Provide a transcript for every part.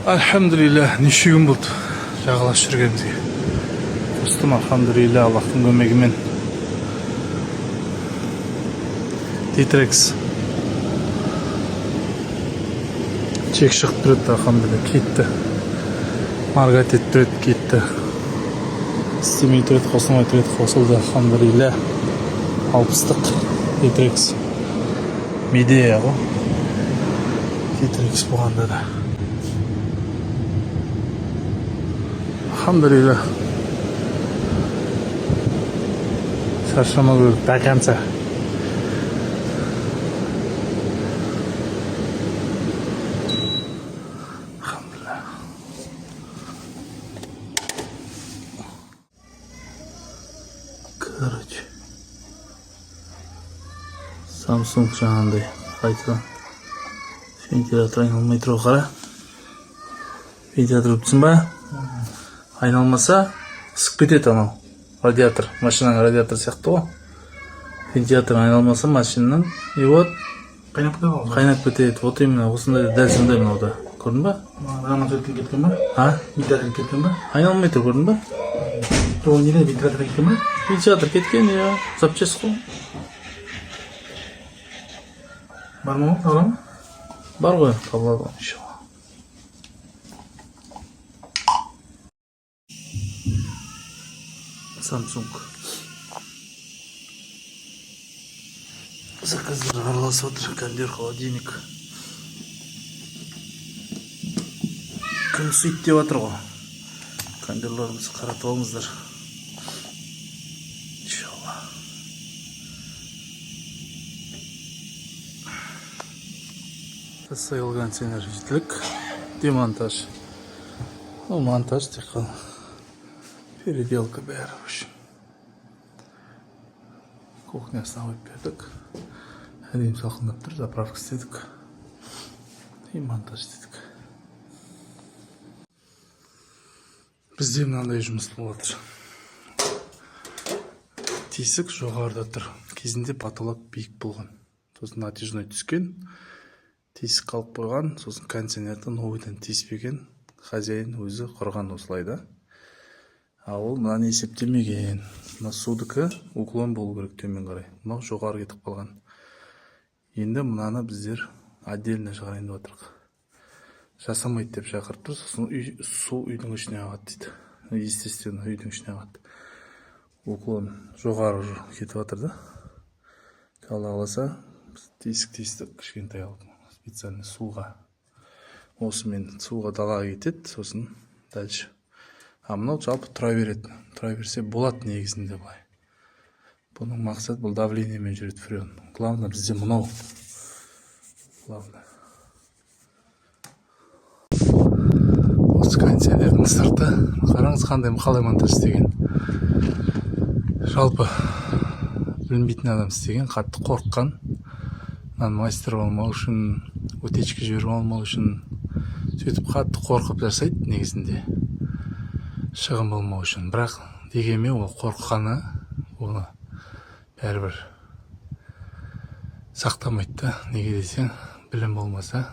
Альхамдулилля, неше күн болды жағаласып жүргенімізге. Достым, альхамдулилля, Аллахтың көмегімен. Дитрекс чек шығып тұрады, альхамдулилля, кетті. Маргат етіп тұрады, кетті. Істемей тұрады, қосылмай тұрады, қосылды, альхамдулилля. 60-тық Дитрекс. Медея ғой. Дитрекс болғанда да. Alhamdulillah. Шаршама көріп, до конца. Alhamdulillah. Короче. Samsung жаңағындай қайтадан вентилятор айналмай тұр қара. Вентилятор өптсің ба? Айналмаса ысып кетеді анау радиатор, машинаның радиатор сияқты ғой. Вентилятор айналмаса машинаның и вот қайнап кетеді. Вот именно осындай, дәл сондай мынауда. Көрдің ба? Мына сөйткен кеткен ба? А? Вентилятор кеткен ба? Айналмай тұр, көрдің ба? Ол неде вентилятор кеткен ба? Вентилятор кеткен, я запчасть қой. Бар ма? Бар ма? Бар ғой, табылады ғой иншалла. Samsung заказдар араласып отыр. Кондер, холодильник. Күн суйт деп отыр ғой. Кондерларымызды қаратып алыңыздар. Иншалла. Жасайылған сенержителік. Демонтаж. Ол монтаж тек қана. Переделка бәрі үшін. Кухнясына қойып бердік. Әдейі салқындап тұр, заправка істедік. И монтаж істедік. Бізде мынандай жұмыс болып жатыр. Тесік жоғарыда тұр. Кезінде потолок биік болған. Сосын натяжной түскен. Тесік қалып қойған. Сосын кондиционерді новыйдан теспеген. Хозяин өзі құрған осылайда. А ол мынаны есептемеген. Мына судыкі уклон болу керек төмен қарай. Мынау жоғары кетіп қалған. Енді мынаны біздер отдельно шығарайын деп отырмыз. Жасамайды деп шақырып тұр. Сосын су үйдің ішіне ағады дейді. Естественно, үйдің ішіне ағады. Уклон жоғары кетіп жатыр да. Алла қаласа тесік кішкентай алып. Специально суға. Осымен суға далаға кетеді. Сосын дальше. А мынау жалпы тұра береді. Тұра берсе болады негізінде былай. Бұның мақсат бұл давлениемен жүреді фреон. Главное бізде мынау. Главное. Осы кондиционердің сырты. Қараңыз қандай қалай монтаж істеген. Жалпы білмейтін адам істеген, қатты қорыққан. Мастер болмау үшін, утечка жіберіп алмау үшін сөйтіп қатты қорқып жасайды негізінде. Шығын болмау үшін. Бірақ дегенмен ол қорққаны оны бәрібір сақтамайды да. Неге десең, білім болмаса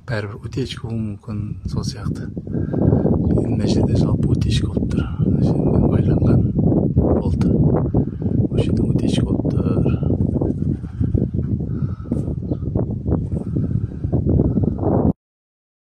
бәрібір утечка болуы мүмкін, сол сияқты. Мына жерде жалпы утечка болып тұр.